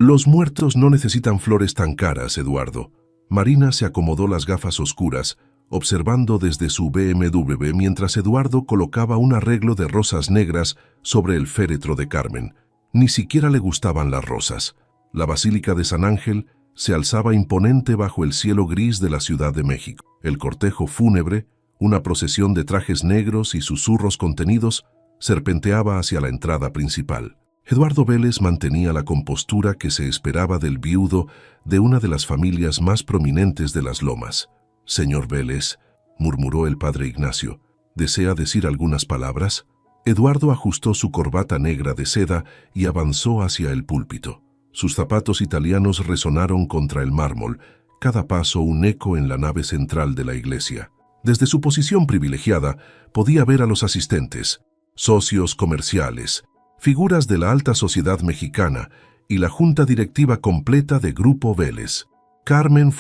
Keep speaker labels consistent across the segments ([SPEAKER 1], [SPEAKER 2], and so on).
[SPEAKER 1] Los muertos no necesitan flores tan caras, Eduardo. Marina se acomodó las gafas oscuras, observando desde su BMW mientras Eduardo colocaba un arreglo de rosas negras sobre el féretro de Carmen. Ni siquiera le gustaban las rosas. La Basílica de San Ángel se alzaba imponente bajo el cielo gris de la Ciudad de México. El cortejo fúnebre, una procesión de trajes negros y susurros contenidos, serpenteaba hacia la entrada principal. Eduardo Vélez mantenía la compostura que se esperaba del viudo de una de las familias más prominentes de las Lomas. «Señor Vélez», murmuró el padre Ignacio, «¿desea decir algunas palabras?». Eduardo ajustó su corbata negra de seda y avanzó hacia el púlpito. Sus zapatos italianos resonaron contra el mármol, cada paso un eco en la nave central de la iglesia. Desde su posición privilegiada, podía ver a los asistentes, socios comerciales, figuras de la alta sociedad mexicana y la junta directiva completa de Grupo Vélez. Carmen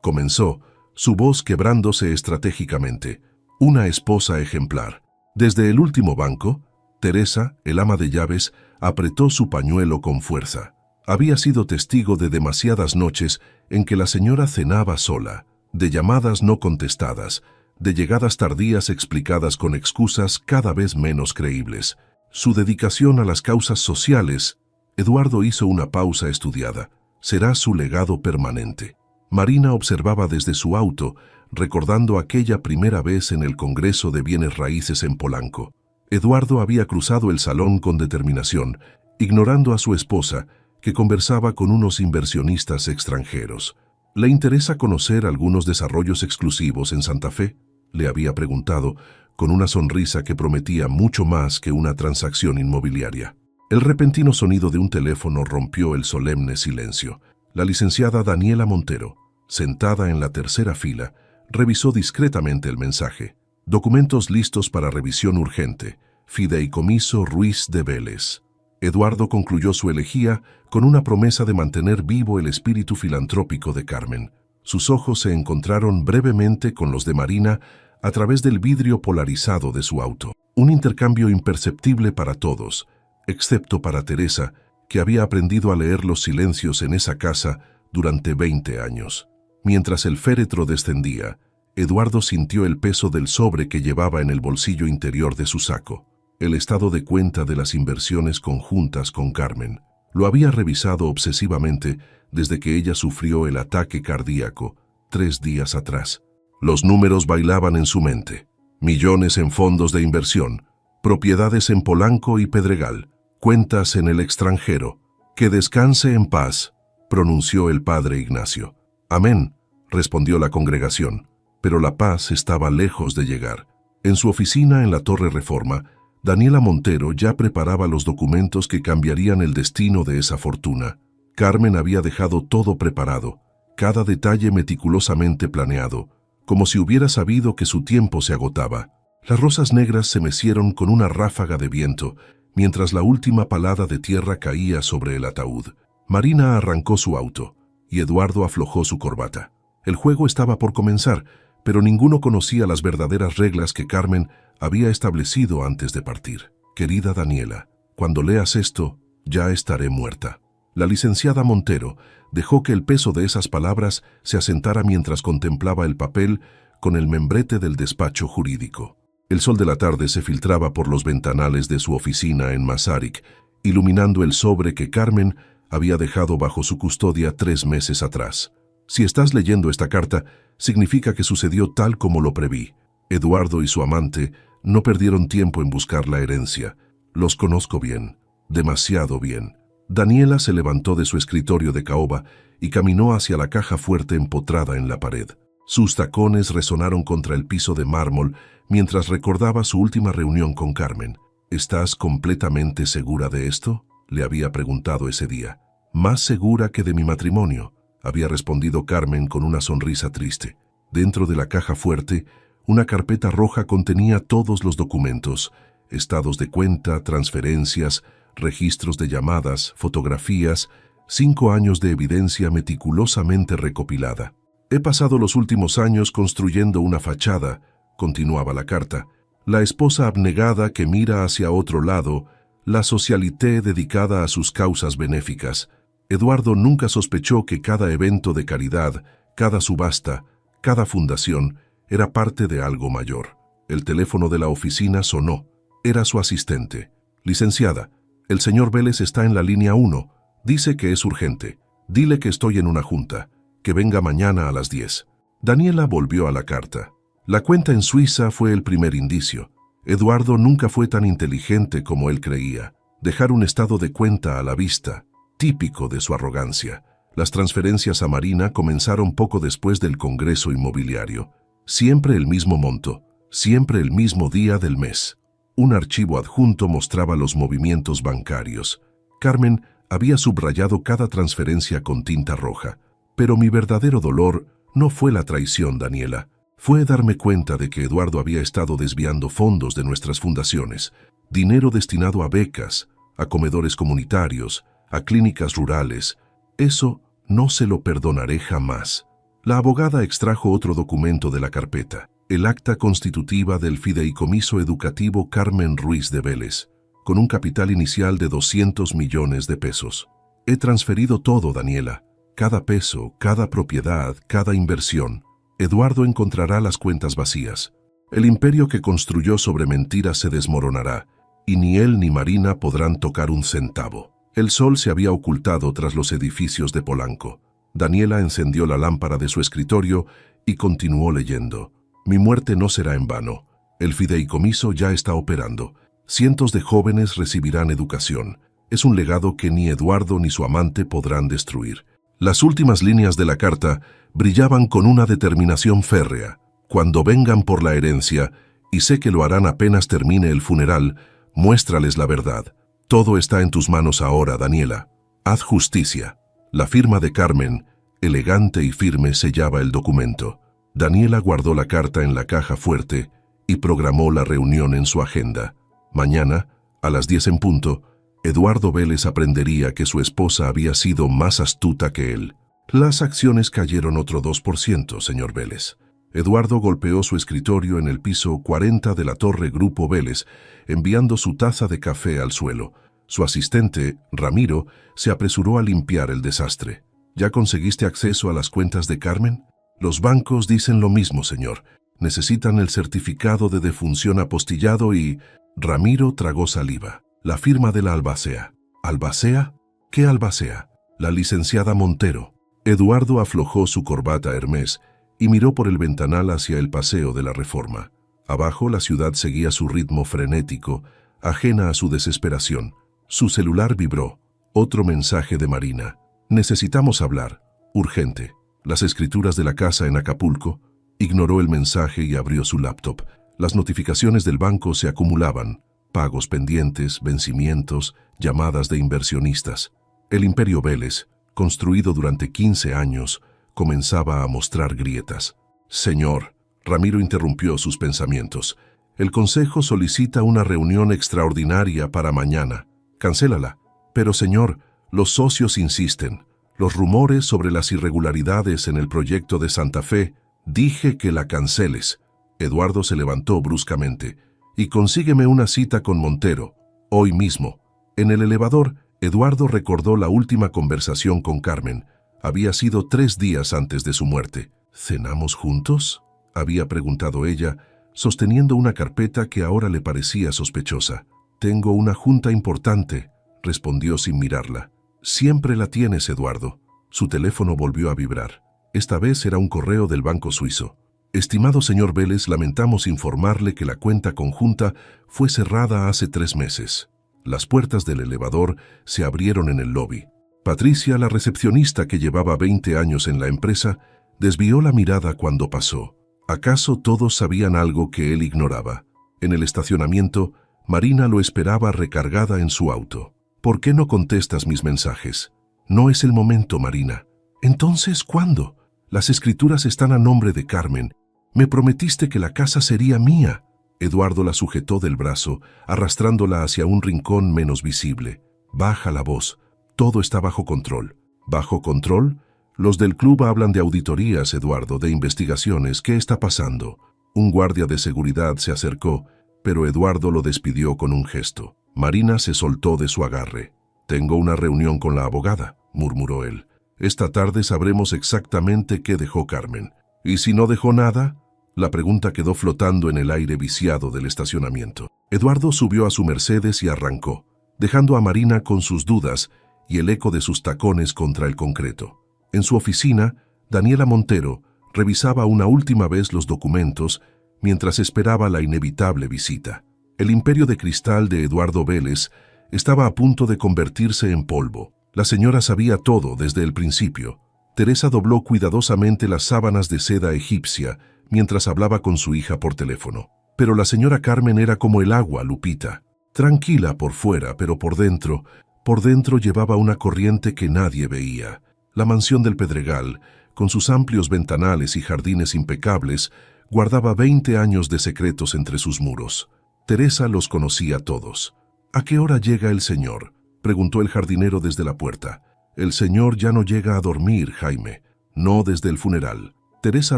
[SPEAKER 1] comenzó, su voz quebrándose estratégicamente, una esposa ejemplar. Desde el último banco, Teresa, el ama de llaves, apretó su pañuelo con fuerza. Había sido testigo de demasiadas noches en que la señora cenaba sola, de llamadas no contestadas, de llegadas tardías explicadas con excusas cada vez menos creíbles. Su dedicación a las causas sociales, Eduardo hizo una pausa estudiada, será su legado permanente. Marina observaba desde su auto, recordando aquella primera vez en el Congreso de Bienes Raíces en Polanco. Eduardo había cruzado el salón con determinación, ignorando a su esposa, que conversaba con unos inversionistas extranjeros. «¿Le interesa conocer algunos desarrollos exclusivos en Santa Fe?», le había preguntado, con una sonrisa que prometía mucho más que una transacción inmobiliaria. El repentino sonido de un teléfono rompió el solemne silencio. La licenciada Daniela Montero, sentada en la tercera fila, revisó discretamente el mensaje. «Documentos listos para revisión urgente. Fideicomiso Ruiz de Vélez». Eduardo concluyó su elegía con una promesa de mantener vivo el espíritu filantrópico de Carmen. Sus ojos se encontraron brevemente con los de Marina a través del vidrio polarizado de su auto. Un intercambio imperceptible para todos, excepto para Teresa, que había aprendido a leer los silencios en esa casa durante 20 años. Mientras el féretro descendía, Eduardo sintió el peso del sobre que llevaba en el bolsillo interior de su saco. El estado de cuenta de las inversiones conjuntas con Carmen. Lo había revisado obsesivamente desde que ella sufrió el ataque cardíaco 3 días atrás. Los números bailaban en su mente. Millones en fondos de inversión, propiedades en Polanco y Pedregal, cuentas en el extranjero. «Que descanse en paz», pronunció el padre Ignacio. «Amén», respondió la congregación, pero la paz estaba lejos de llegar. En su oficina en la Torre Reforma, Daniela Montero ya preparaba los documentos que cambiarían el destino de esa fortuna. Carmen había dejado todo preparado, cada detalle meticulosamente planeado, como si hubiera sabido que su tiempo se agotaba. Las rosas negras se mecieron con una ráfaga de viento, mientras la última palada de tierra caía sobre el ataúd. Marina arrancó su auto, y Eduardo aflojó su corbata. El juego estaba por comenzar, pero ninguno conocía las verdaderas reglas que Carmen había establecido antes de partir. «Querida Daniela, cuando leas esto, ya estaré muerta». La licenciada Montero dejó que el peso de esas palabras se asentara mientras contemplaba el papel con el membrete del despacho jurídico. El sol de la tarde se filtraba por los ventanales de su oficina en Masaryk, iluminando el sobre que Carmen había dejado bajo su custodia 3 meses atrás. «Si estás leyendo esta carta, significa que sucedió tal como lo preví. Eduardo y su amante no perdieron tiempo en buscar la herencia. Los conozco bien, demasiado bien». Daniela se levantó de su escritorio de caoba y caminó hacia la caja fuerte empotrada en la pared. Sus tacones resonaron contra el piso de mármol mientras recordaba su última reunión con Carmen. «¿Estás completamente segura de esto?», le había preguntado ese día. «Más segura que de mi matrimonio», había respondido Carmen con una sonrisa triste. Dentro de la caja fuerte, una carpeta roja contenía todos los documentos, estados de cuenta, transferencias, registros de llamadas, fotografías, 5 años de evidencia meticulosamente recopilada. «He pasado los últimos años construyendo una fachada», continuaba la carta, «la esposa abnegada que mira hacia otro lado, la socialité dedicada a sus causas benéficas. Eduardo nunca sospechó que cada evento de caridad, cada subasta, cada fundación, era parte de algo mayor. El teléfono de la oficina sonó. Era su asistente. Licenciada, el señor Vélez está en la línea 1. Dice que es urgente. Dile que estoy en una junta. Que venga mañana a las 10. Daniela volvió a la carta. La cuenta en Suiza fue el primer indicio. Eduardo nunca fue tan inteligente como él creía. Dejar un estado de cuenta a la vista, típico de su arrogancia. Las transferencias a Marina comenzaron poco después del Congreso Inmobiliario. Siempre el mismo monto, siempre el mismo día del mes. Un archivo adjunto mostraba los movimientos bancarios. Carmen había subrayado cada transferencia con tinta roja. Pero mi verdadero dolor no fue la traición, Daniela. Fue darme cuenta de que Eduardo había estado desviando fondos de nuestras fundaciones, dinero destinado a becas, a comedores comunitarios, a clínicas rurales. Eso no se lo perdonaré jamás. La abogada extrajo otro documento de la carpeta, el acta constitutiva del Fideicomiso Educativo Carmen Ruiz de Vélez, con un capital inicial de 200 millones de pesos. He transferido todo, Daniela. Cada peso, cada propiedad, cada inversión. Eduardo encontrará las cuentas vacías. El imperio que construyó sobre mentiras se desmoronará, y ni él ni Marina podrán tocar un centavo. El sol se había ocultado tras los edificios de Polanco. Daniela encendió la lámpara de su escritorio y continuó leyendo. Mi muerte no será en vano. El fideicomiso ya está operando. Cientos de jóvenes recibirán educación. Es un legado que ni Eduardo ni su amante podrán destruir. Las últimas líneas de la carta brillaban con una determinación férrea. Cuando vengan por la herencia, y sé que lo harán apenas termine el funeral, muéstrales la verdad. Todo está en tus manos ahora, Daniela. Haz justicia. La firma de Carmen, elegante y firme, sellaba el documento. Daniela guardó la carta en la caja fuerte y programó la reunión en su agenda. Mañana, a las 10 en punto, Eduardo Vélez aprendería que su esposa había sido más astuta que él. Las acciones cayeron otro 2%, señor Vélez. Eduardo golpeó su escritorio en el piso 40 de la Torre Grupo Vélez, enviando su taza de café al suelo. Su asistente, Ramiro, se apresuró a limpiar el desastre. ¿Ya conseguiste acceso a las cuentas de Carmen? Los bancos dicen lo mismo, señor. Necesitan el certificado de defunción apostillado y... Ramiro tragó saliva. La firma de la albacea. ¿Albacea? ¿Qué albacea? La licenciada Montero. Eduardo aflojó su corbata Hermés y miró por el ventanal hacia el Paseo de la Reforma. Abajo la ciudad seguía su ritmo frenético, ajena a su desesperación. Su celular vibró. Otro mensaje de Marina. Necesitamos hablar. Urgente. Las escrituras de la casa en Acapulco. Ignoró el mensaje y abrió su laptop. Las notificaciones del banco se acumulaban. Pagos pendientes, vencimientos, llamadas de inversionistas. El imperio Vélez, construido durante 15 años, comenzaba a mostrar grietas. Señor, Ramiro interrumpió sus pensamientos. El consejo solicita una reunión extraordinaria para mañana. Cancélala. Pero señor, los socios insisten. Los rumores sobre las irregularidades en el proyecto de Santa Fe, dije que la canceles. Eduardo se levantó bruscamente. Y consígueme una cita con Montero, hoy mismo. En el elevador, Eduardo recordó la última conversación con Carmen. Había sido 3 días antes de su muerte. ¿Cenamos juntos?, había preguntado ella, sosteniendo una carpeta que ahora le parecía sospechosa. Tengo una junta importante, respondió sin mirarla. Siempre la tienes, Eduardo. Su teléfono volvió a vibrar. Esta vez era un correo del banco suizo. Estimado señor Vélez, lamentamos informarle que la cuenta conjunta fue cerrada hace 3 meses. Las puertas del elevador se abrieron en el lobby. Patricia, la recepcionista que llevaba 20 años en la empresa, desvió la mirada cuando pasó. ¿Acaso todos sabían algo que él ignoraba? En el estacionamiento, Marina lo esperaba recargada en su auto. ¿Por qué no contestas mis mensajes? No es el momento, Marina. Entonces, ¿cuándo? Las escrituras están a nombre de Carmen. Me prometiste que la casa sería mía. Eduardo la sujetó del brazo, arrastrándola hacia un rincón menos visible. Baja la voz. Todo está bajo control. ¿Bajo control? Los del club hablan de auditorías, Eduardo, de investigaciones. ¿Qué está pasando? Un guardia de seguridad se acercó, pero Eduardo lo despidió con un gesto. Marina se soltó de su agarre. Tengo una reunión con la abogada. murmuró él. Esta tarde sabremos exactamente qué dejó Carmen. ¿Y si no dejó nada? La pregunta quedó flotando en el aire viciado del estacionamiento. Eduardo subió a su Mercedes y arrancó, dejando a Marina con sus dudas y el eco de sus tacones contra el concreto. En su oficina, Daniela Montero revisaba una última vez los documentos mientras esperaba la inevitable visita. El imperio de cristal de Eduardo Vélez estaba a punto de convertirse en polvo. La señora sabía todo desde el principio. Teresa dobló cuidadosamente las sábanas de seda egipcia mientras hablaba con su hija por teléfono. Pero la señora Carmen era como el agua, Lupita. Tranquila por fuera, pero por dentro llevaba una corriente que nadie veía. La mansión del Pedregal, con sus amplios ventanales y jardines impecables, guardaba 20 años de secretos entre sus muros. Teresa los conocía todos. ¿A qué hora llega el señor?, preguntó el jardinero desde la puerta. El señor ya no llega a dormir, Jaime. No desde el funeral. Teresa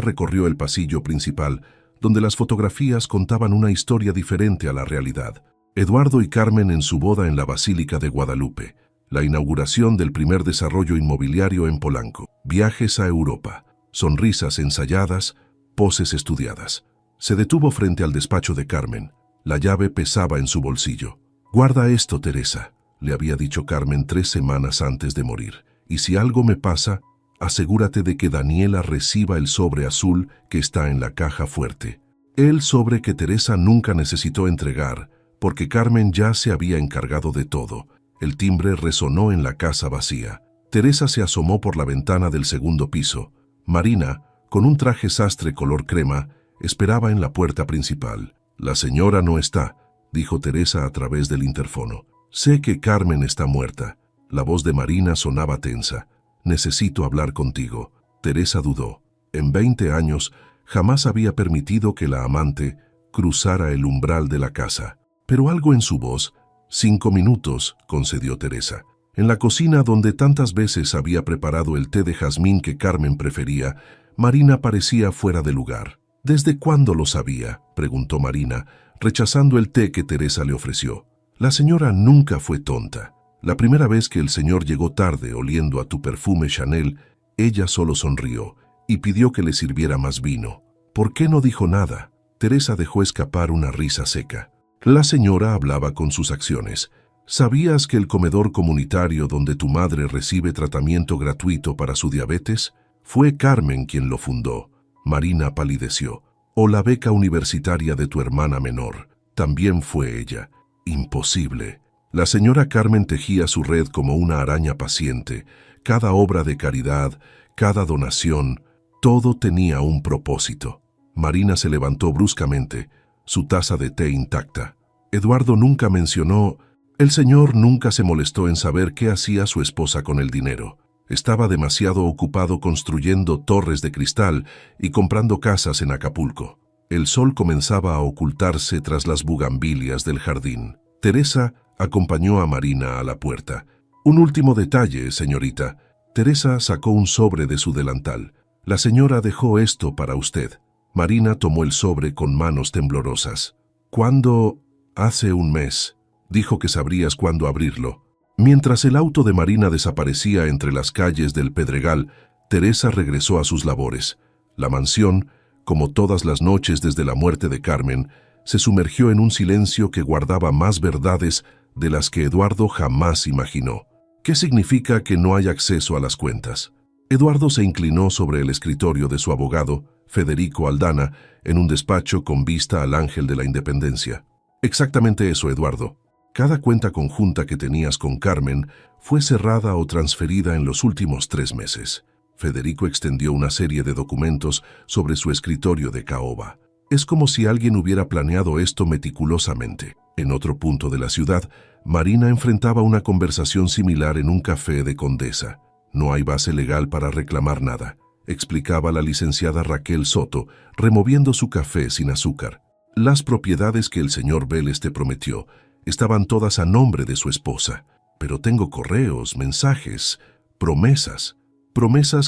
[SPEAKER 1] recorrió el pasillo principal, donde las fotografías contaban una historia diferente a la realidad. Eduardo y Carmen en su boda en la Basílica de Guadalupe. La inauguración del primer desarrollo inmobiliario en Polanco. Viajes a Europa. Sonrisas ensayadas, poses estudiadas. Se detuvo frente al despacho de Carmen. La llave pesaba en su bolsillo. «Guarda esto, Teresa», le había dicho Carmen 3 semanas antes de morir. «Y si algo me pasa, asegúrate de que Daniela reciba el sobre azul que está en la caja fuerte». El sobre que Teresa nunca necesitó entregar, porque Carmen ya se había encargado de todo. El timbre resonó en la casa vacía. Teresa se asomó por la ventana del segundo piso. Marina, con un traje sastre color crema, esperaba en la puerta principal. «La señora no está», dijo Teresa a través del interfono. «Sé que Carmen está muerta». La voz de Marina sonaba tensa. «Necesito hablar contigo». Teresa dudó. En 20 años jamás había permitido que la amante cruzara el umbral de la casa. Pero algo en su voz. 5 minutos, concedió Teresa. En la cocina, donde tantas veces había preparado el té de jazmín que Carmen prefería, Marina parecía fuera de lugar. «¿Desde cuándo lo sabía?», preguntó Marina, rechazando el té que Teresa le ofreció. «La señora nunca fue tonta. La primera vez que el señor llegó tarde oliendo a tu perfume Chanel, ella solo sonrió y pidió que le sirviera más vino. ¿Por qué no dijo nada?». Teresa dejó escapar una risa seca. La señora hablaba con sus acciones. «¿Sabías que el comedor comunitario donde tu madre recibe tratamiento gratuito para su diabetes? Fue Carmen quien lo fundó». Marina palideció. «O la beca universitaria de tu hermana menor. También fue ella». «Imposible». La señora Carmen tejía su red como una araña paciente. Cada obra de caridad, cada donación, todo tenía un propósito. Marina se levantó bruscamente, su taza de té intacta. Eduardo nunca mencionó. El señor nunca se molestó en saber qué hacía su esposa con el dinero. Estaba demasiado ocupado construyendo torres de cristal y comprando casas en Acapulco. El sol comenzaba a ocultarse tras las bugambilias del jardín. Teresa acompañó a Marina a la puerta. «Un último detalle, señorita». Teresa sacó un sobre de su delantal. «La señora dejó esto para usted». Marina tomó el sobre con manos temblorosas. «¿Cuándo?» «Hace un mes. Dijo que sabrías cuándo abrirlo». Mientras el auto de Marina desaparecía entre las calles del Pedregal, Teresa regresó a sus labores. La mansión, como todas las noches desde la muerte de Carmen, se sumergió en un silencio que guardaba más verdades de las que Eduardo jamás imaginó. ¿Qué significa que no hay acceso a las cuentas? Eduardo se inclinó sobre el escritorio de su abogado, Federico Aldana, en un despacho con vista al Ángel de la Independencia. «Exactamente eso, Eduardo. Cada cuenta conjunta que tenías con Carmen fue cerrada o transferida en los últimos 3 meses. Federico extendió una serie de documentos sobre su escritorio de caoba. Es como si alguien hubiera planeado esto meticulosamente. En otro punto de la ciudad, Marina enfrentaba una conversación similar en un café de Condesa. «No hay base legal para reclamar nada», explicaba la licenciada Raquel Soto, removiendo su café sin azúcar. «Las propiedades que el señor Vélez te prometió estaban todas a nombre de su esposa. Pero tengo correos, mensajes, promesas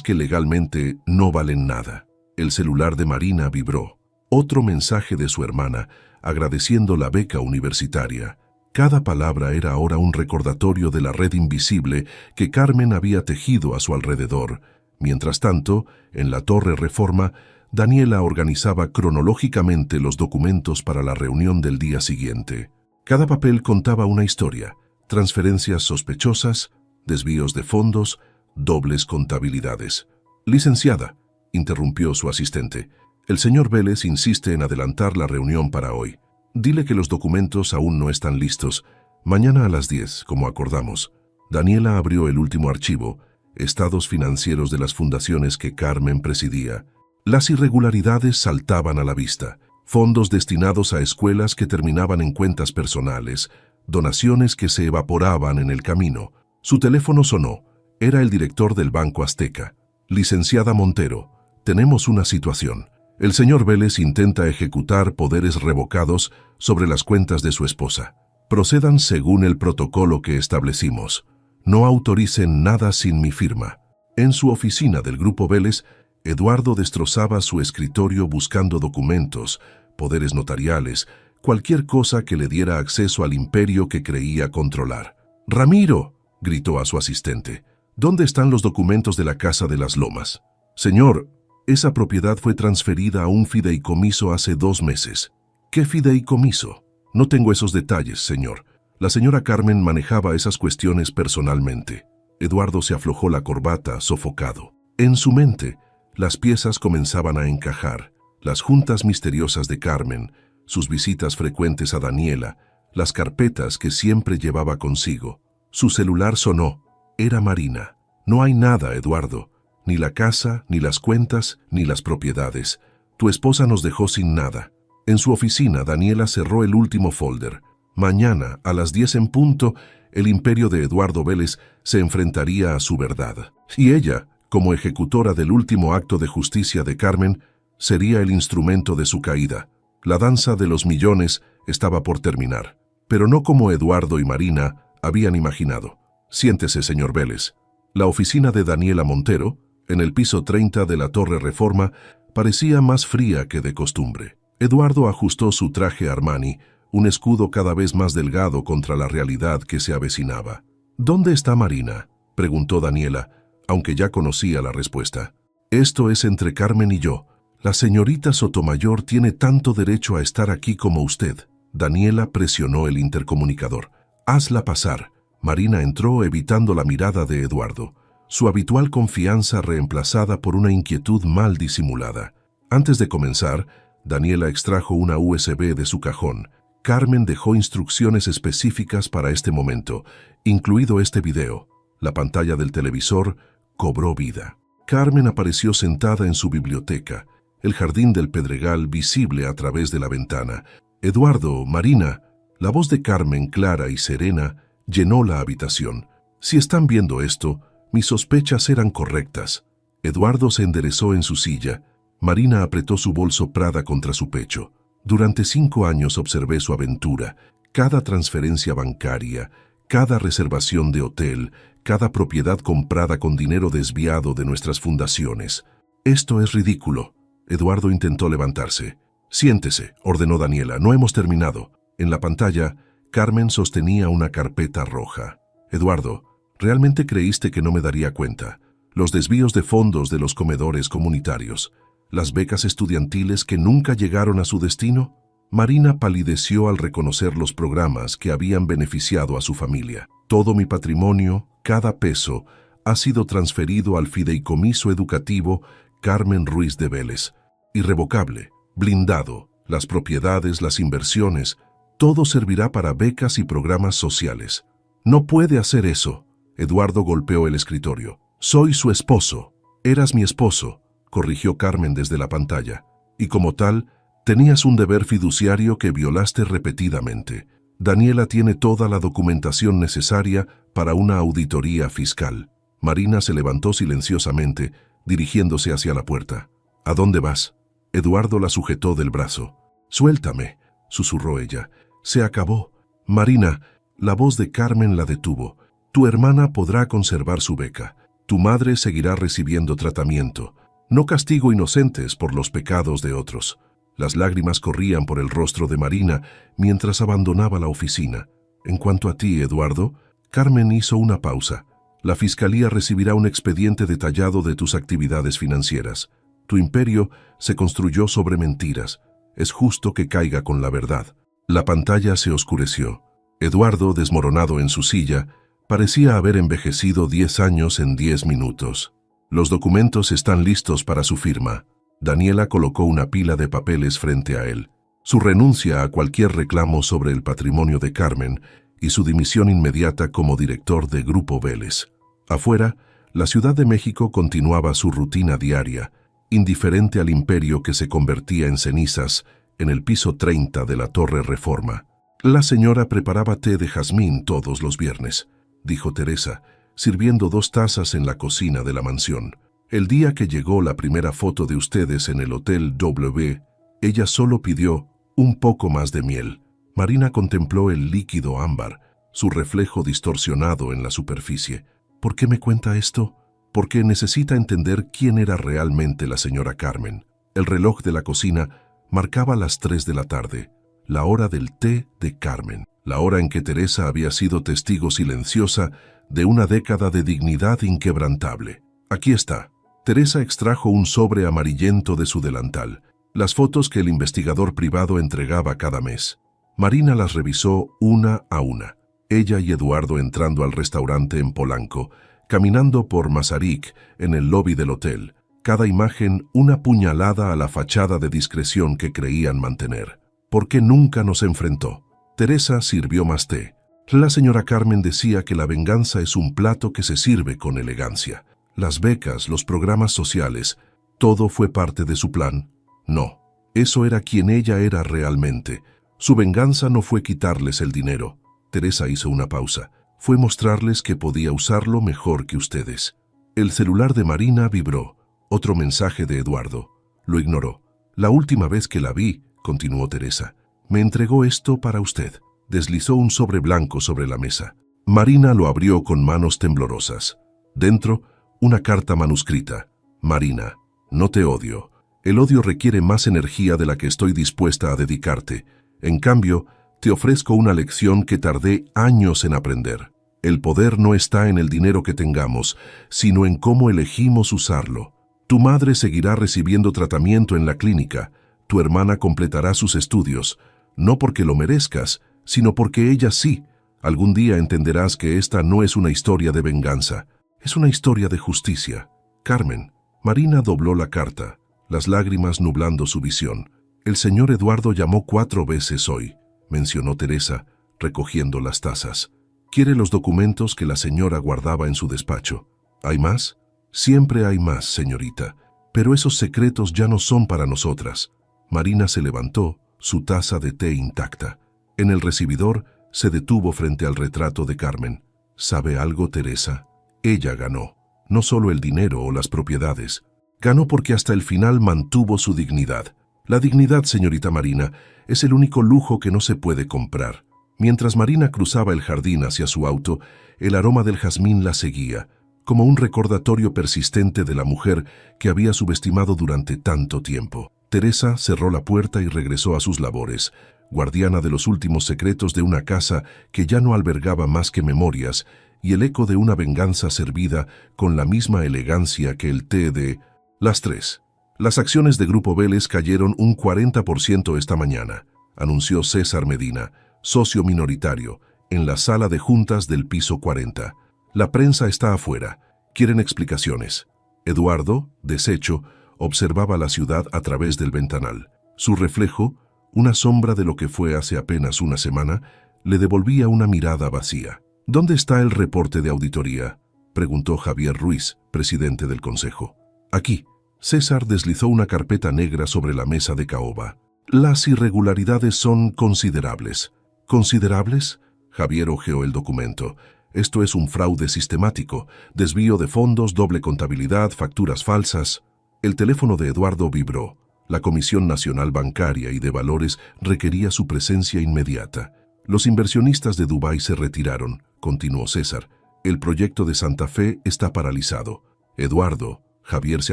[SPEAKER 1] que legalmente no valen nada». El celular de Marina vibró. Otro mensaje de su hermana, agradeciendo la beca universitaria. Cada palabra era ahora un recordatorio de la red invisible que Carmen había tejido a su alrededor. Mientras tanto, en la Torre Reforma, Daniela organizaba cronológicamente los documentos para la reunión del día siguiente. Cada papel contaba una historia: transferencias sospechosas, desvíos de fondos, dobles contabilidades. «Licenciada», interrumpió su asistente, «el señor Vélez insiste en adelantar la reunión para hoy. Dile que los documentos aún no están listos. Mañana a las 10, como acordamos». Daniela abrió el último archivo, estados financieros de las fundaciones que Carmen presidía. Las irregularidades saltaban a la vista: fondos destinados a escuelas que terminaban en cuentas personales, donaciones que se evaporaban en el camino. Su teléfono sonó. Era el director del Banco Azteca. «Licenciada Montero, tenemos una situación. El señor Vélez intenta ejecutar poderes revocados sobre las cuentas de su esposa. Procedan según el protocolo que establecimos. No autoricen nada sin mi firma». En su oficina del Grupo Vélez, Eduardo destrozaba su escritorio buscando documentos, poderes notariales, cualquier cosa que le diera acceso al imperio que creía controlar. «¡Ramiro!», gritó a su asistente. «¿Dónde están los documentos de la Casa de las Lomas?». «Señor, esa propiedad fue transferida a un fideicomiso hace 2 meses». «¿Qué fideicomiso?». «No tengo esos detalles, señor. La señora Carmen manejaba esas cuestiones personalmente». Eduardo se aflojó la corbata, sofocado. En su mente, las piezas comenzaban a encajar: las juntas misteriosas de Carmen, sus visitas frecuentes a Daniela, las carpetas que siempre llevaba consigo. Su celular sonó. Era Marina. «No hay nada, Eduardo. Ni la casa, ni las cuentas, ni las propiedades. Tu esposa nos dejó sin nada». En su oficina, Daniela cerró el último folder. Mañana, a las 10 en punto, el imperio de Eduardo Vélez se enfrentaría a su verdad. Y ella, como ejecutora del último acto de justicia de Carmen, sería el instrumento de su caída. La danza de los millones estaba por terminar, pero no como Eduardo y Marina habían imaginado. «Siéntese, señor Vélez». La oficina de Daniela Montero, en el piso 30 de la Torre Reforma, parecía más fría que de costumbre. Eduardo ajustó su traje Armani, un escudo cada vez más delgado contra la realidad que se avecinaba. «¿Dónde está Marina?», preguntó Daniela, aunque ya conocía la respuesta. «Esto es entre Carmen y yo. La señorita Sotomayor tiene tanto derecho a estar aquí como usted». Daniela presionó el intercomunicador. «Hazla pasar». Marina entró evitando la mirada de Eduardo, su habitual confianza reemplazada por una inquietud mal disimulada. Antes de comenzar, Daniela extrajo una USB de su cajón. Carmen dejó instrucciones específicas para este momento, incluido este video. La pantalla del televisor cobró vida. Carmen apareció sentada en su biblioteca, el jardín del Pedregal visible a través de la ventana. «Eduardo, Marina». La voz de Carmen, clara y serena, llenó la habitación. «Si están viendo esto, mis sospechas eran correctas». Eduardo se enderezó en su silla. Marina apretó su bolso Prada contra su pecho. «Durante 5 años observé su aventura, cada transferencia bancaria, cada reservación de hotel, cada propiedad comprada con dinero desviado de nuestras fundaciones. Esto es ridículo». Eduardo intentó levantarse. «Siéntese», ordenó Daniela, «no hemos terminado». En la pantalla, Carmen sostenía una carpeta roja. «Eduardo, ¿realmente creíste que no me daría cuenta? Los desvíos de fondos de los comedores comunitarios, las becas estudiantiles que nunca llegaron a su destino». Marina palideció al reconocer los programas que habían beneficiado a su familia. «Todo mi patrimonio, cada peso, ha sido transferido al fideicomiso educativo Carmen Ruiz de Vélez. Irrevocable, blindado, las propiedades, las inversiones, todo servirá para becas y programas sociales». «No puede hacer eso». Eduardo golpeó el escritorio. «Soy su esposo». «Eras mi esposo», corrigió Carmen desde la pantalla. «Y como tal, tenías un deber fiduciario que violaste repetidamente. Daniela tiene toda la documentación necesaria para una auditoría fiscal». Marina se levantó silenciosamente, dirigiéndose hacia la puerta. «¿A dónde vas?». Eduardo la sujetó del brazo. «Suéltame», susurró ella. «Se acabó». «Marina», la voz de Carmen la detuvo. «Tu hermana podrá conservar su beca. Tu madre seguirá recibiendo tratamiento. No castigo inocentes por los pecados de otros». Las lágrimas corrían por el rostro de Marina mientras abandonaba la oficina. En cuanto a ti, Eduardo, Carmen hizo una pausa. La fiscalía recibirá un expediente detallado de tus actividades financieras. Tu imperio se construyó sobre mentiras. Es justo que caiga con la verdad. La pantalla se oscureció. Eduardo, desmoronado en su silla, parecía haber envejecido 10 años en 10 minutos. Los documentos están listos para su firma. Daniela colocó una pila de papeles frente a él. Su renuncia a cualquier reclamo sobre el patrimonio de Carmen y su dimisión inmediata como director de Grupo Vélez. Afuera, la Ciudad de México continuaba su rutina diaria, indiferente al imperio que se convertía en cenizas en el piso 30 de la Torre Reforma. La señora preparaba té de jazmín todos los viernes, dijo Teresa, sirviendo 2 tazas en la cocina de la mansión. El día que llegó la primera foto de ustedes en el Hotel W, ella solo pidió un poco más de miel. Marina contempló el líquido ámbar, su reflejo distorsionado en la superficie. ¿Por qué me cuenta esto? Porque necesita entender quién era realmente la señora Carmen. El reloj de la cocina marcaba las 3 de la tarde, la hora del té de Carmen, la hora en que Teresa había sido testigo silenciosa de una década de dignidad inquebrantable. Aquí está. Teresa extrajo un sobre amarillento de su delantal, las fotos que el investigador privado entregaba cada mes. Marina las revisó una a una. Ella y Eduardo entrando al restaurante en Polanco, caminando por Mazarik en el lobby del hotel. Cada imagen una puñalada a la fachada de discreción que creían mantener. ¿Por qué nunca nos enfrentó? Teresa sirvió más té. La señora Carmen decía que la venganza es un plato que se sirve con elegancia. Las becas, los programas sociales, ¿todo fue parte de su plan? No, eso era quien ella era realmente. Su venganza no fue quitarles el dinero. Teresa hizo una pausa. Fue mostrarles que podía usarlo mejor que ustedes. El celular de Marina vibró. Otro mensaje de Eduardo. Lo ignoró. La última vez que la vi, continuó Teresa, me entregó esto para usted. Deslizó un sobre blanco sobre la mesa. Marina lo abrió con manos temblorosas. Dentro, una carta manuscrita. Marina, no te odio. El odio requiere más energía de la que estoy dispuesta a dedicarte. En cambio, te ofrezco una lección que tardé años en aprender. El poder no está en el dinero que tengamos, sino en cómo elegimos usarlo. Tu madre seguirá recibiendo tratamiento en la clínica. Tu hermana completará sus estudios, no porque lo merezcas, sino porque ella sí. Algún día entenderás que esta no es una historia de venganza, es una historia de justicia. Carmen. Marina dobló la carta, las lágrimas nublando su visión. El señor Eduardo llamó 4 veces hoy, mencionó Teresa, recogiendo las tazas. Quiere los documentos que la señora guardaba en su despacho. ¿Hay más? Siempre hay más, señorita, pero esos secretos ya no son para nosotras. Marina se levantó, su taza de té intacta. En el recibidor se detuvo frente al retrato de Carmen. ¿Sabe algo, Teresa? Ella ganó. No solo el dinero o las propiedades. Ganó porque hasta el final mantuvo su dignidad. La dignidad, señorita Marina, es el único lujo que no se puede comprar. Mientras Marina cruzaba el jardín hacia su auto, el aroma del jazmín la seguía, como un recordatorio persistente de la mujer que había subestimado durante tanto tiempo. Teresa cerró la puerta y regresó a sus labores, guardiana de los últimos secretos de una casa que ya no albergaba más que memorias y el eco de una venganza servida con la misma elegancia que el té de las 3. Las acciones de Grupo Vélez cayeron un 40% esta mañana, anunció César Medina, socio minoritario, en la sala de juntas del piso 40. La prensa está afuera. Quieren explicaciones. Eduardo, deshecho, observaba la ciudad a través del ventanal. Su reflejo, una sombra de lo que fue hace apenas una semana, le devolvía una mirada vacía. ¿Dónde está el reporte de auditoría?, preguntó Javier Ruiz, presidente del consejo. Aquí. César deslizó una carpeta negra sobre la mesa de caoba. Las irregularidades son considerables. ¿Considerables? Javier hojeó el documento. Esto es un fraude sistemático, desvío de fondos, doble contabilidad, facturas falsas. El teléfono de Eduardo vibró. La Comisión Nacional Bancaria y de Valores requería su presencia inmediata. Los inversionistas de Dubái se retiraron, continuó César. El proyecto de Santa Fe está paralizado. Eduardo, Javier se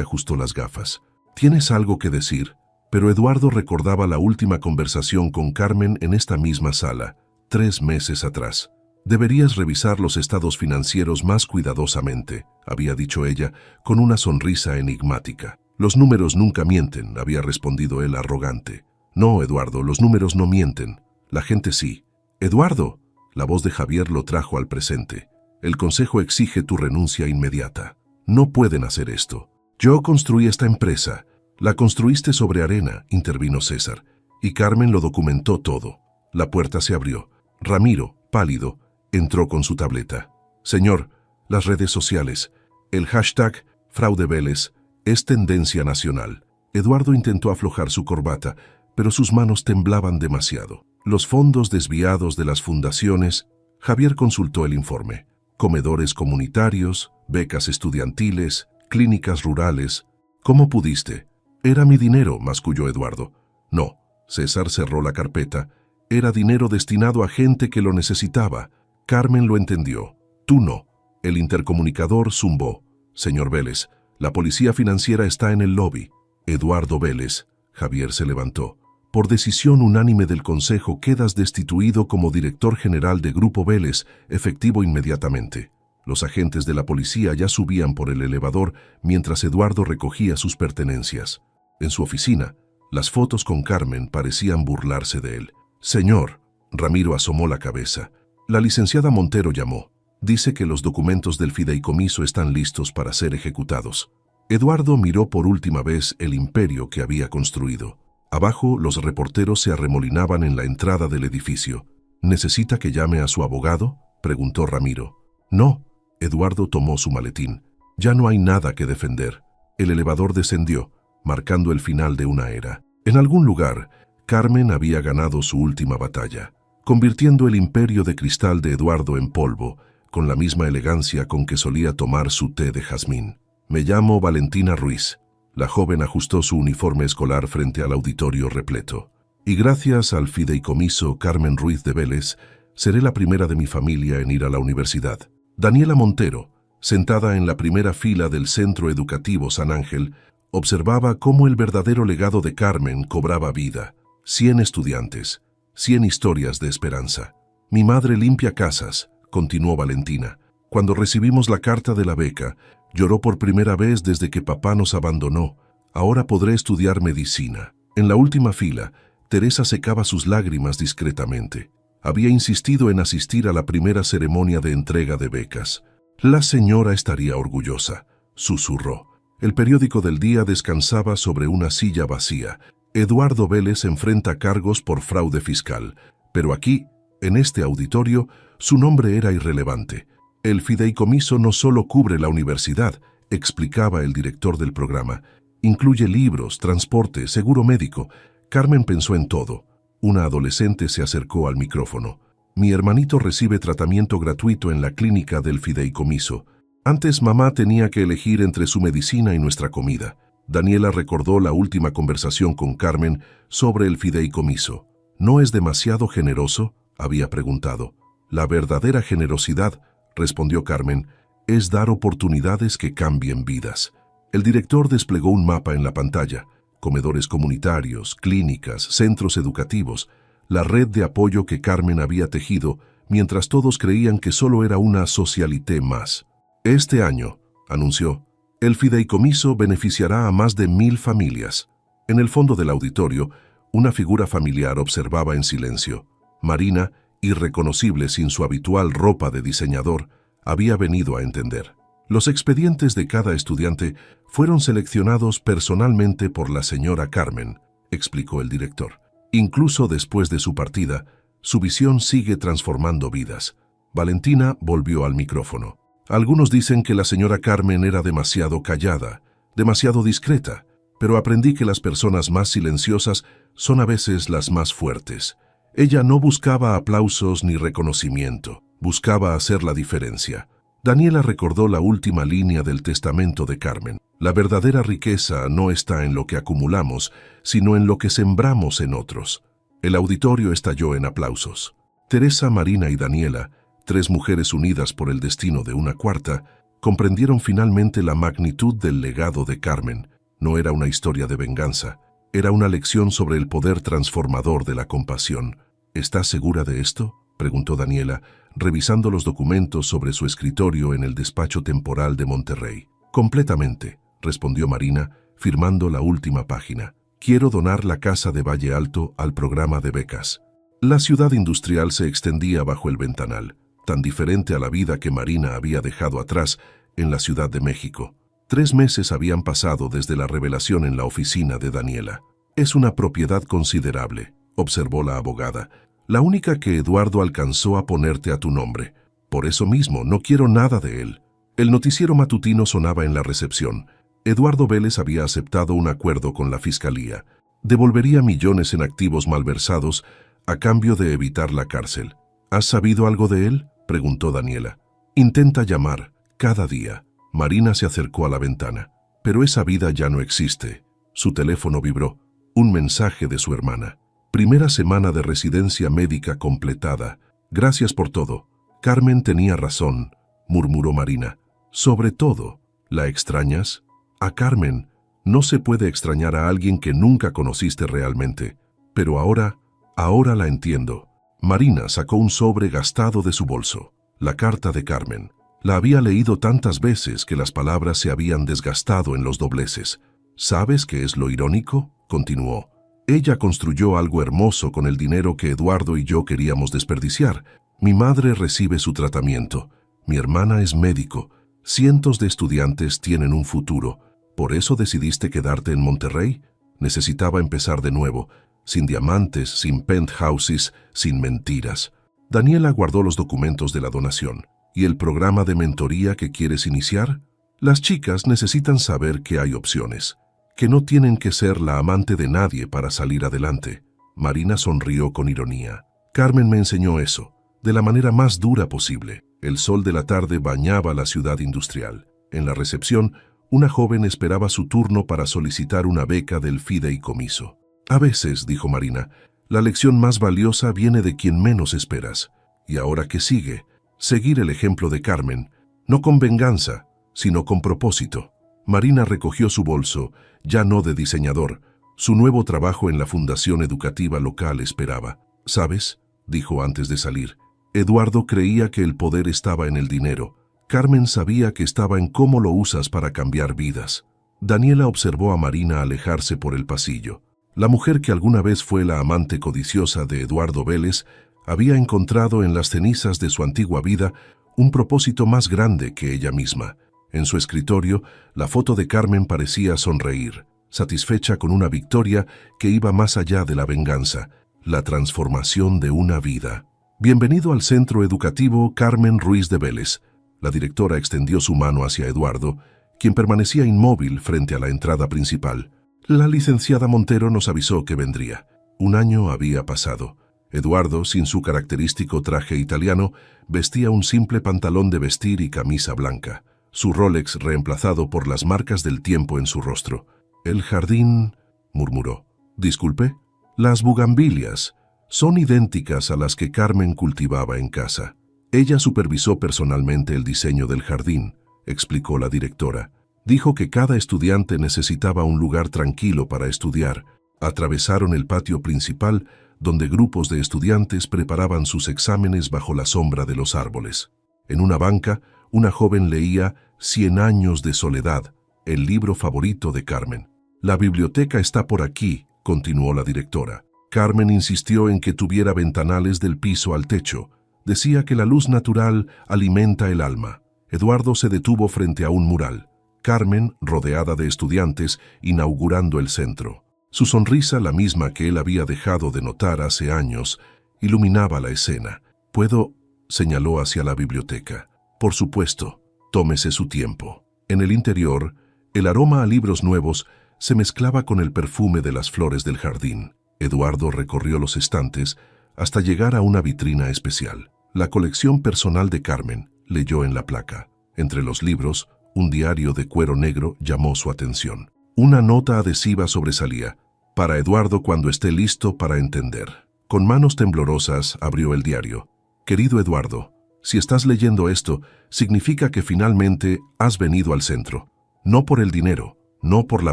[SPEAKER 1] ajustó las gafas. ¿Tienes algo que decir? Pero Eduardo recordaba la última conversación con Carmen en esta misma sala. 3 meses atrás. Deberías revisar los estados financieros más cuidadosamente, había dicho ella, con una sonrisa enigmática. Los números nunca mienten, había respondido él arrogante. No, Eduardo, los números no mienten. La gente sí. Eduardo, la voz de Javier lo trajo al presente. El consejo exige tu renuncia inmediata. No pueden hacer esto. Yo construí esta empresa. La construiste sobre arena, intervino César. Y Carmen lo documentó todo. La puerta se abrió. Ramiro, pálido, entró con su tableta. Señor, las redes sociales. El hashtag Fraude Vélez es tendencia nacional. Eduardo intentó aflojar su corbata, pero sus manos temblaban demasiado. Los fondos desviados de las fundaciones. Javier consultó el informe. Comedores comunitarios, becas estudiantiles, clínicas rurales. ¿Cómo pudiste? Era mi dinero, masculló Eduardo. No, César cerró la carpeta. Era dinero destinado a gente que lo necesitaba. Carmen lo entendió. Tú no. El intercomunicador zumbó. Señor Vélez, la policía financiera está en el lobby. Eduardo Vélez. Javier se levantó. Por decisión unánime del Consejo quedas destituido como director general de Grupo Vélez, efectivo inmediatamente. Los agentes de la policía ya subían por el elevador mientras Eduardo recogía sus pertenencias. En su oficina, las fotos con Carmen parecían burlarse de él. Señor, Ramiro asomó la cabeza. La licenciada Montero llamó. Dice que los documentos del fideicomiso están listos para ser ejecutados. Eduardo miró por última vez el imperio que había construido. Abajo, los reporteros se arremolinaban en la entrada del edificio. ¿Necesita que llame a su abogado?, preguntó Ramiro. No. Eduardo tomó su maletín. Ya no hay nada que defender. El elevador descendió, marcando el final de una era. En algún lugar, Carmen había ganado su última batalla, convirtiendo el imperio de cristal de Eduardo en polvo, con la misma elegancia con que solía tomar su té de jazmín. Me llamo Valentina Ruiz. La joven ajustó su uniforme escolar frente al auditorio repleto. Y gracias al fideicomiso Carmen Ruiz de Vélez, seré la primera de mi familia en ir a la universidad. Daniela Montero, sentada en la primera fila del Centro Educativo San Ángel, observaba cómo el verdadero legado de Carmen cobraba vida. 100 estudiantes, 100 historias de esperanza. Mi madre limpia casas, continuó Valentina. Cuando recibimos la carta de la beca, lloró por primera vez desde que papá nos abandonó. Ahora podré estudiar medicina. En la última fila, Teresa secaba sus lágrimas discretamente. Había insistido en asistir a la primera ceremonia de entrega de becas. La señora estaría orgullosa, susurró. El periódico del día descansaba sobre una silla vacía. Eduardo Vélez enfrenta cargos por fraude fiscal. Pero aquí, en este auditorio, su nombre era irrelevante. El fideicomiso no solo cubre la universidad, explicaba el director del programa. Incluye libros, transporte, seguro médico. Carmen pensó en todo. Una adolescente se acercó al micrófono. Mi hermanito recibe tratamiento gratuito en la clínica del fideicomiso. Antes mamá tenía que elegir entre su medicina y nuestra comida. Daniela recordó la última conversación con Carmen sobre el fideicomiso. ¿No es demasiado generoso?, había preguntado. La verdadera generosidad, respondió Carmen, es dar oportunidades que cambien vidas. El director desplegó un mapa en la pantalla. Comedores comunitarios, clínicas, centros educativos, la red de apoyo que Carmen había tejido, mientras todos creían que solo era una socialité más. Este año, anunció, el fideicomiso beneficiará a más de 1000 familias. En el fondo del auditorio, una figura familiar observaba en silencio. Marina, irreconocible sin su habitual ropa de diseñador, había venido a entender. Los expedientes de cada estudiante fueron seleccionados personalmente por la señora Carmen, explicó el director. Incluso después de su partida, su visión sigue transformando vidas. Valentina volvió al micrófono. Algunos dicen que la señora Carmen era demasiado callada, demasiado discreta, pero aprendí que las personas más silenciosas son a veces las más fuertes. Ella no buscaba aplausos ni reconocimiento, buscaba hacer la diferencia. Daniela recordó la última línea del testamento de Carmen. La verdadera riqueza no está en lo que acumulamos, sino en lo que sembramos en otros. El auditorio estalló en aplausos. Teresa, Marina y Daniela, 3 mujeres unidas por el destino de una cuarta, comprendieron finalmente la magnitud del legado de Carmen. No era una historia de venganza, era una lección sobre el poder transformador de la compasión. ¿Estás segura de esto?, preguntó Daniela, revisando los documentos sobre su escritorio en el despacho temporal de Monterrey. Completamente, respondió Marina, firmando la última página. Quiero donar la casa de Valle Alto al programa de becas. La ciudad industrial se extendía bajo el ventanal, tan diferente a la vida que Marina había dejado atrás en la Ciudad de México. 3 meses habían pasado desde la revelación en la oficina de Daniela. Es una propiedad considerable, observó la abogada, la única que Eduardo alcanzó a ponerte a tu nombre. Por eso mismo, no quiero nada de él. El noticiero matutino sonaba en la recepción. Eduardo Vélez había aceptado un acuerdo con la fiscalía. Devolvería millones en activos malversados a cambio de evitar la cárcel. ¿Has sabido algo de él?, preguntó Daniela. Intenta llamar, cada día. Marina se acercó a la ventana. Pero esa vida ya no existe. Su teléfono vibró. Un mensaje de su hermana. Primera semana de residencia médica completada. Gracias por todo. Carmen tenía razón, murmuró Marina. Sobre todo, ¿la extrañas? A Carmen no se puede extrañar a alguien que nunca conociste realmente. Pero ahora la entiendo. Marina sacó un sobre gastado de su bolso. La carta de Carmen. La había leído tantas veces que las palabras se habían desgastado en los dobleces. ¿Sabes qué es lo irónico?, continuó. Ella construyó algo hermoso con el dinero que Eduardo y yo queríamos desperdiciar. Mi madre recibe su tratamiento. Mi hermana es médico. Cientos de estudiantes tienen un futuro. ¿Por eso decidiste quedarte en Monterrey? Necesitaba empezar de nuevo, sin diamantes, sin penthouses, sin mentiras. Daniela guardó los documentos de la donación. ¿Y el programa de mentoría que quieres iniciar? Las chicas necesitan saber que hay opciones, que no tienen que ser la amante de nadie para salir adelante. Marina sonrió con ironía. Carmen me enseñó eso, de la manera más dura posible. El sol de la tarde bañaba la ciudad industrial. En la recepción, una joven esperaba su turno para solicitar una beca del fideicomiso. A veces, dijo Marina, la lección más valiosa viene de quien menos esperas. ¿Y ahora qué sigue? Seguir el ejemplo de Carmen, no con venganza, sino con propósito. Marina recogió su bolso, ya no de diseñador. Su nuevo trabajo en la fundación educativa local esperaba. ¿Sabes?, dijo antes de salir. Eduardo creía que el poder estaba en el dinero. Carmen sabía que estaba en cómo lo usas para cambiar vidas. Daniela observó a Marina alejarse por el pasillo. La mujer que alguna vez fue la amante codiciosa de Eduardo Vélez había encontrado en las cenizas de su antigua vida un propósito más grande que ella misma. En su escritorio, la foto de Carmen parecía sonreír, satisfecha con una victoria que iba más allá de la venganza, la transformación de una vida. Bienvenido al Centro Educativo Carmen Ruiz de Vélez. La directora extendió su mano hacia Eduardo, quien permanecía inmóvil frente a la entrada principal. La licenciada Montero nos avisó que vendría. 1 año había pasado. Eduardo, sin su característico traje italiano, vestía un simple pantalón de vestir y camisa blanca. Su Rolex reemplazado por las marcas del tiempo en su rostro. «El jardín», murmuró. «Disculpe». «Las bugambilias son idénticas a las que Carmen cultivaba en casa. Ella supervisó personalmente el diseño del jardín», explicó la directora. Dijo que cada estudiante necesitaba un lugar tranquilo para estudiar. Atravesaron el patio principal, donde grupos de estudiantes preparaban sus exámenes bajo la sombra de los árboles. En una banca, una joven leía 100 años de soledad, el libro favorito de Carmen. «La biblioteca está por aquí», continuó la directora. Carmen insistió en que tuviera ventanales del piso al techo. Decía que la luz natural alimenta el alma. Eduardo se detuvo frente a un mural. Carmen, rodeada de estudiantes, inaugurando el centro. Su sonrisa, la misma que él había dejado de notar hace años, iluminaba la escena. «¿Puedo?», señaló hacia la biblioteca. «Por supuesto, tómese su tiempo». En el interior, el aroma a libros nuevos se mezclaba con el perfume de las flores del jardín. Eduardo recorrió los estantes hasta llegar a una vitrina especial. «La colección personal de Carmen», leyó en la placa. Entre los libros, un diario de cuero negro llamó su atención. Una nota adhesiva sobresalía. «Para Eduardo cuando esté listo para entender». Con manos temblorosas abrió el diario. «Querido Eduardo, si estás leyendo esto, significa que finalmente has venido al centro. No por el dinero, no por la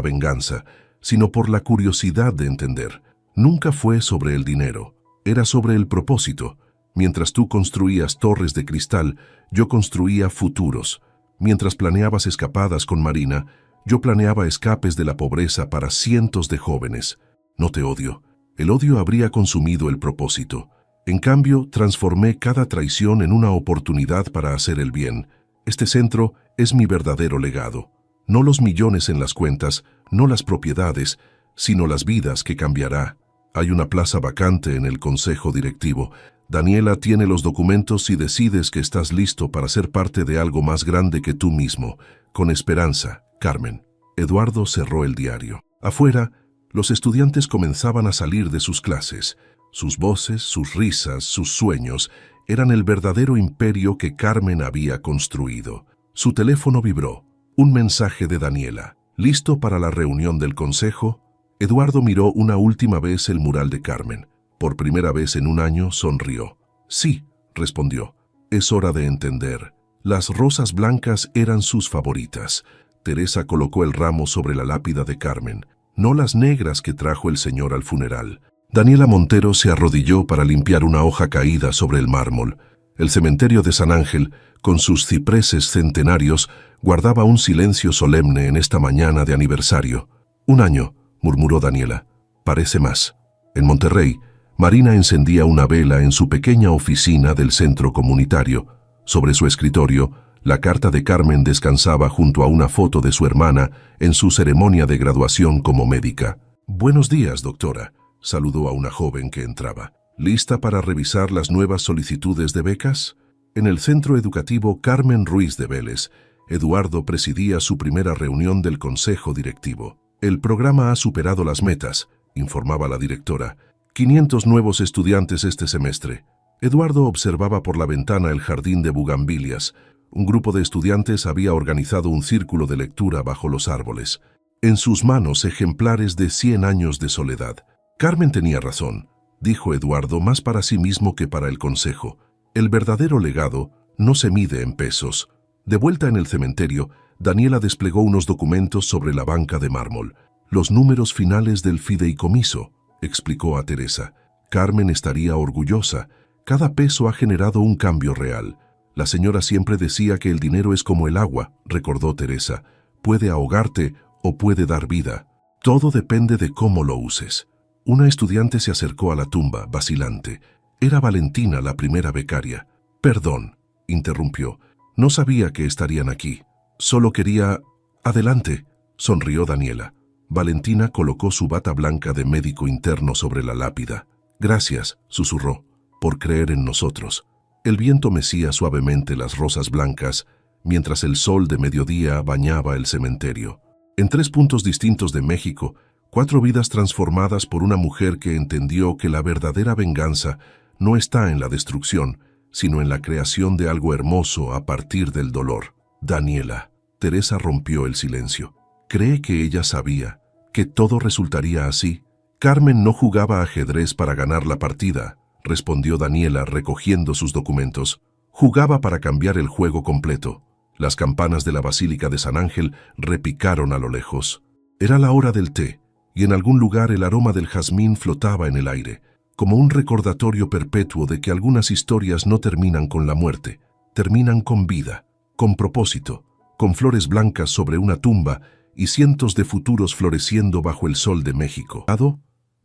[SPEAKER 1] venganza, sino por la curiosidad de entender. Nunca fue sobre el dinero, era sobre el propósito. Mientras tú construías torres de cristal, yo construía futuros. Mientras planeabas escapadas con Marina, yo planeaba escapes de la pobreza para cientos de jóvenes. No te odio. El odio habría consumido el propósito. En cambio, transformé cada traición en una oportunidad para hacer el bien. Este centro es mi verdadero legado. No los millones en las cuentas, no las propiedades, sino las vidas que cambiará. Hay una plaza vacante en el consejo directivo. Daniela tiene los documentos si decides que estás listo para ser parte de algo más grande que tú mismo. Con esperanza, Carmen. Eduardo cerró el diario. Afuera, los estudiantes comenzaban a salir de sus clases. Sus voces, sus risas, sus sueños eran el verdadero imperio que Carmen había construido. Su teléfono vibró. Un mensaje de Daniela. ¿Listo para la reunión del consejo? Eduardo miró una última vez el mural de Carmen. Por primera vez en un año sonrió. Sí, respondió. Es hora de entender. Las rosas blancas eran sus favoritas. Teresa colocó el ramo sobre la lápida de Carmen, no las negras que trajo el señor al funeral. Daniela Montero se arrodilló para limpiar una hoja caída sobre el mármol. El cementerio de San Ángel, con sus cipreses centenarios, guardaba un silencio solemne en esta mañana de aniversario. Un año, murmuró Daniela. Parece más. En Monterrey, Marina encendía una vela en su pequeña oficina del centro comunitario. Sobre su escritorio, la carta de Carmen descansaba junto a una foto de su hermana en su ceremonia de graduación como médica. «Buenos días, doctora», saludó a una joven que entraba. «¿Lista para revisar las nuevas solicitudes de becas?» En el centro educativo Carmen Ruiz de Vélez, Eduardo presidía su primera reunión del consejo directivo. «El programa ha superado las metas», informaba la directora. 500 nuevos estudiantes este semestre. Eduardo observaba por la ventana el jardín de bugambilias. Un grupo de estudiantes había organizado un círculo de lectura bajo los árboles. En sus manos ejemplares de 100 años de soledad. Carmen tenía razón, dijo Eduardo, más para sí mismo que para el consejo. El verdadero legado no se mide en pesos. De vuelta en el cementerio, Daniela desplegó unos documentos sobre la banca de mármol. Los números finales del fideicomiso, explicó a Teresa. Carmen estaría orgullosa. Cada peso ha generado un cambio real. La señora siempre decía que el dinero es como el agua, recordó Teresa. Puede ahogarte o puede dar vida. Todo depende de cómo lo uses. Una estudiante se acercó a la tumba, vacilante. Era Valentina, la primera becaria. Perdón, interrumpió. No sabía que estarían aquí. Solo quería... Adelante, sonrió Daniela. Valentina colocó su bata blanca de médico interno sobre la lápida. Gracias, susurró, por creer en nosotros. El viento mecía suavemente las rosas blancas, mientras el sol de mediodía bañaba el cementerio. En 3 puntos distintos de México, 4 vidas transformadas por una mujer que entendió que la verdadera venganza no está en la destrucción, sino en la creación de algo hermoso a partir del dolor. Daniela. Teresa rompió el silencio. ¿Cree que ella sabía que todo resultaría así? Carmen no jugaba ajedrez para ganar la partida, respondió Daniela recogiendo sus documentos. Jugaba para cambiar el juego completo. Las campanas de la Basílica de San Ángel repicaron a lo lejos. Era la hora del té, y en algún lugar el aroma del jazmín flotaba en el aire, como un recordatorio perpetuo de que algunas historias no terminan con la muerte, terminan con vida, con propósito, con flores blancas sobre una tumba y cientos de futuros floreciendo bajo el sol de México.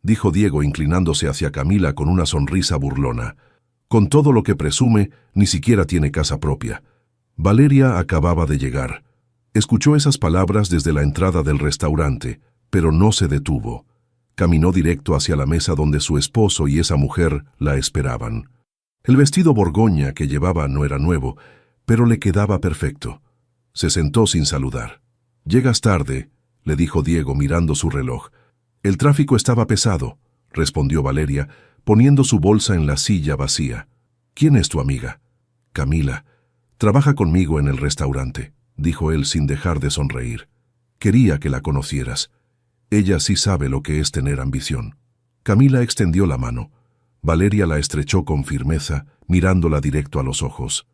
[SPEAKER 1] Dijo Diego inclinándose hacia Camila con una sonrisa burlona. Con todo lo que presume, ni siquiera tiene casa propia. Valeria acababa de llegar. Escuchó esas palabras desde la entrada del restaurante, pero no se detuvo. Caminó directo hacia la mesa donde su esposo y esa mujer la esperaban. El vestido borgoña que llevaba no era nuevo, pero le quedaba perfecto. Se sentó sin saludar. «Llegas tarde», le dijo Diego mirando su reloj. «El tráfico estaba pesado», respondió Valeria, poniendo su bolsa en la silla vacía. «¿Quién es tu amiga?» «Camila. Trabaja conmigo en el restaurante», dijo él sin dejar de sonreír. «Quería que la conocieras. Ella sí sabe lo que es tener ambición». Camila extendió la mano. Valeria la estrechó con firmeza, mirándola directo a los ojos.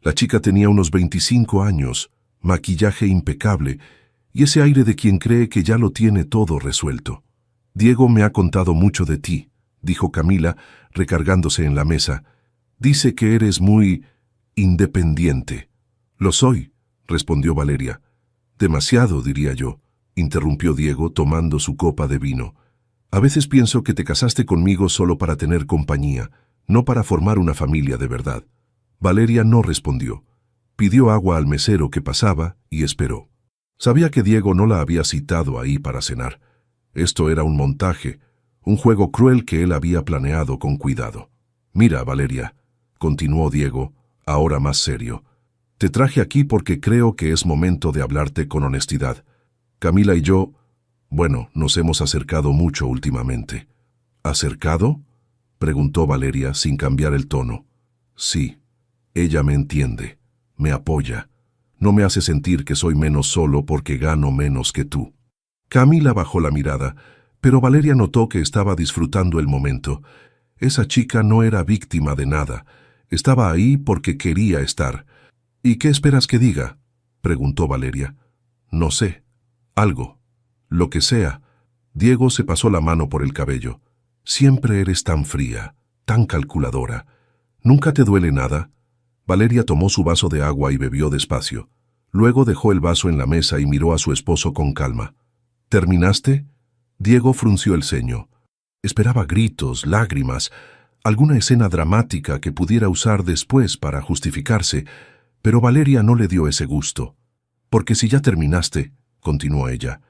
[SPEAKER 1] La chica tenía unos 25 años, maquillaje impecable, y ese aire de quien cree que ya lo tiene todo resuelto. «Diego me ha contado mucho de ti», dijo Camila, recargándose en la mesa. Dice que eres muy independiente. Lo soy, respondió Valeria. Demasiado, diría yo, interrumpió Diego tomando su copa de vino. A veces pienso que te casaste conmigo solo para tener compañía, no para formar una familia de verdad. Valeria no respondió. Pidió agua al mesero que pasaba y esperó. Sabía que Diego no la había citado ahí para cenar. Esto era un montaje, un juego cruel que él había planeado con cuidado. Mira, Valeria, continuó Diego, ahora más serio. Te traje aquí porque creo que es momento de hablarte con honestidad. Camila y yo, bueno, nos hemos acercado mucho últimamente. ¿Acercado?, preguntó Valeria sin cambiar el tono. Sí, ella me entiende, me apoya. No me hace sentir que soy menos solo porque gano menos que tú. Camila bajó la mirada, pero Valeria notó que estaba disfrutando el momento. Esa chica no era víctima de nada. Estaba ahí porque quería estar. ¿Y qué esperas que diga?, preguntó Valeria. No sé. Algo. Lo que sea. Diego se pasó la mano por el cabello. Siempre eres tan fría, tan calculadora. ¿Nunca te duele nada? Valeria tomó su vaso de agua y bebió despacio. Luego dejó el vaso en la mesa y miró a su esposo con calma. ¿Terminaste? Diego frunció el ceño. Esperaba gritos, lágrimas, alguna escena dramática que pudiera usar después para justificarse, pero Valeria no le dio ese gusto. Porque si ya terminaste, continuó ella,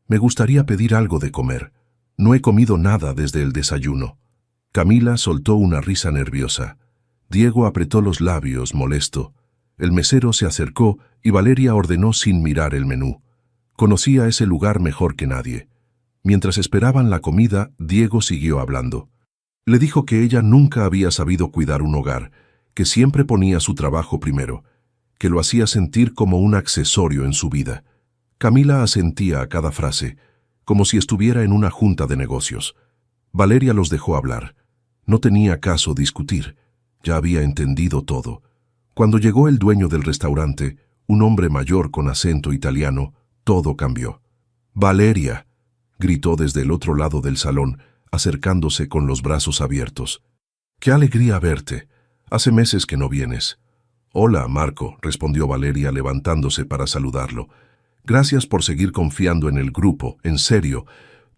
[SPEAKER 1] me gustaría pedir algo de comer. No he comido nada desde el desayuno. Camila soltó una risa nerviosa. Diego apretó los labios, molesto. El mesero se acercó y Valeria ordenó sin mirar el menú. Conocía ese lugar mejor que nadie. Mientras esperaban la comida, Diego siguió hablando. Le dijo que ella nunca había sabido cuidar un hogar, que siempre ponía su trabajo primero, que lo hacía sentir como un accesorio en su vida. Camila asentía a cada frase, como si estuviera en una junta de negocios. Valeria los dejó hablar. No tenía caso discutir. Ya había entendido todo. Cuando llegó el dueño del restaurante, un hombre mayor con acento italiano, todo cambió. «Valeria», gritó desde el otro lado del salón, acercándose con los brazos abiertos. «Qué alegría verte. Hace meses que no vienes». «Hola, Marco», respondió Valeria levantándose para saludarlo. «Gracias por seguir confiando en el grupo, en serio.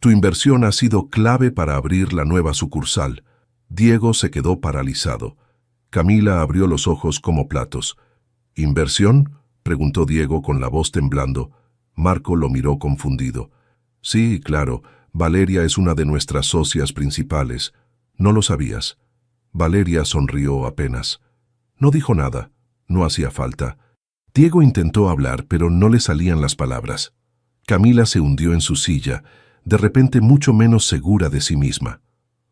[SPEAKER 1] Tu inversión ha sido clave para abrir la nueva sucursal». Diego se quedó paralizado. Camila abrió los ojos como platos. «¿Inversión?», preguntó Diego con la voz temblando. Marco lo miró confundido. «Sí, claro, Valeria es una de nuestras socias principales. ¿No lo sabías?». Valeria sonrió apenas. No dijo nada. No hacía falta. Diego intentó hablar, pero no le salían las palabras. Camila se hundió en su silla, de repente mucho menos segura de sí misma.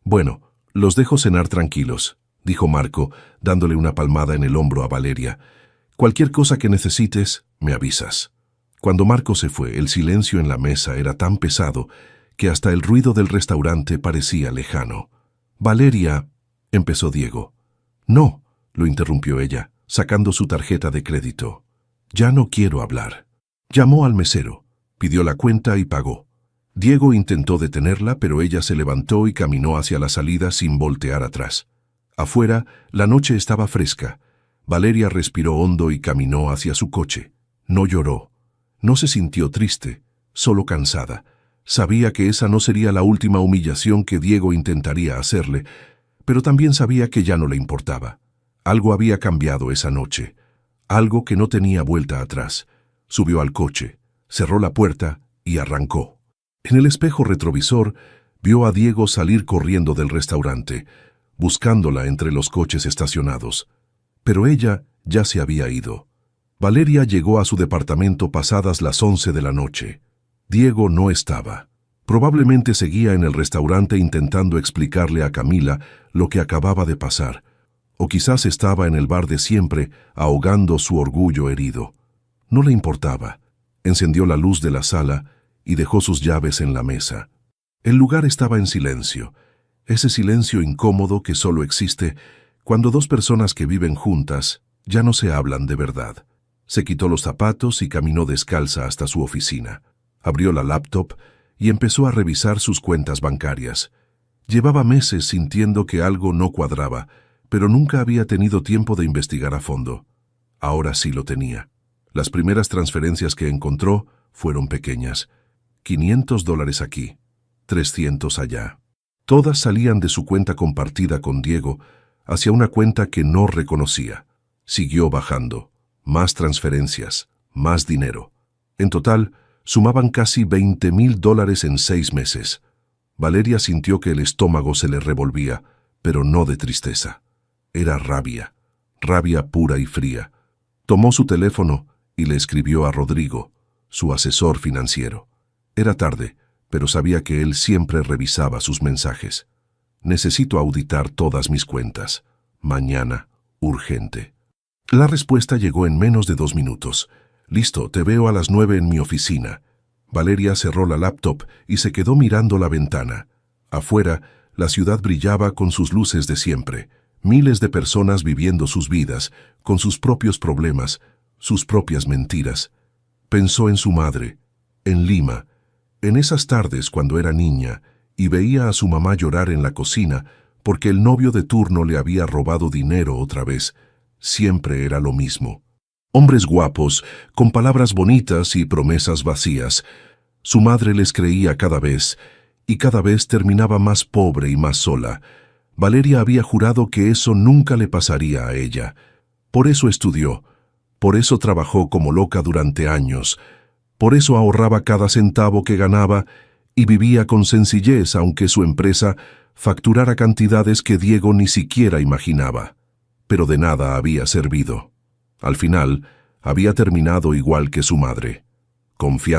[SPEAKER 1] «Bueno, los dejo cenar tranquilos», dijo Marco, dándole una palmada en el hombro a Valeria. «Cualquier cosa que necesites, me avisas». Cuando Marco se fue, el silencio en la mesa era tan pesado que hasta el ruido del restaurante parecía lejano. «Valeria», empezó Diego. «No», lo interrumpió ella, sacando su tarjeta de crédito. «Ya no quiero hablar». Llamó al mesero, pidió la cuenta y pagó. Diego intentó detenerla, pero ella se levantó y caminó hacia la salida sin voltear atrás. Afuera, la noche estaba fresca. Valeria respiró hondo y caminó hacia su coche. No lloró. No se sintió triste, solo cansada. Sabía que esa no sería la última humillación que Diego intentaría hacerle, pero también sabía que ya no le importaba. Algo había cambiado esa noche, algo que no tenía vuelta atrás. Subió al coche, cerró la puerta y arrancó. En el espejo retrovisor, vio a Diego salir corriendo del restaurante, buscándola entre los coches estacionados. Pero ella ya se había ido. Valeria llegó a su departamento pasadas las 11 de la noche. Diego no estaba. Probablemente seguía en el restaurante intentando explicarle a Camila lo que acababa de pasar. O quizás estaba en el bar de siempre, ahogando su orgullo herido. No le importaba. Encendió la luz de la sala y dejó sus llaves en la mesa. El lugar estaba en silencio. Ese silencio incómodo que solo existe cuando dos personas que viven juntas ya no se hablan de verdad. Se quitó los zapatos y caminó descalza hasta su oficina. Abrió la laptop y empezó a revisar sus cuentas bancarias. Llevaba meses sintiendo que algo no cuadraba, pero nunca había tenido tiempo de investigar a fondo. Ahora sí lo tenía. Las primeras transferencias que encontró fueron pequeñas. $500 aquí, 300 allá. Todas salían de su cuenta compartida con Diego hacia una cuenta que no reconocía. Siguió bajando. Más transferencias, más dinero. En total, sumaban casi $20,000 en 6 meses. Valeria sintió que el estómago se le revolvía, pero no de tristeza. Era rabia, rabia pura y fría. Tomó su teléfono y le escribió a Rodrigo, su asesor financiero. Era tarde, pero sabía que él siempre revisaba sus mensajes. Necesito auditar todas mis cuentas. Mañana, urgente. La respuesta llegó en menos de 2 minutos. Listo, te veo a las 9 en mi oficina. Valeria cerró la laptop y se quedó mirando la ventana. Afuera, la ciudad brillaba con sus luces de siempre. Miles de personas viviendo sus vidas, con sus propios problemas, sus propias mentiras. Pensó en su madre, en Lima, en esas tardes cuando era niña y veía a su mamá llorar en la cocina porque el novio de turno le había robado dinero otra vez. Siempre era lo mismo. Hombres guapos, con palabras bonitas y promesas vacías. Su madre les creía cada vez, y cada vez terminaba más pobre y más sola. Valeria había jurado que eso nunca le pasaría a ella. Por eso estudió, por eso trabajó como loca durante años, por eso ahorraba cada centavo que ganaba y vivía con sencillez aunque su empresa facturara cantidades que Diego ni siquiera imaginaba. Pero de nada había servido. Al final, había terminado igual que su madre, confiando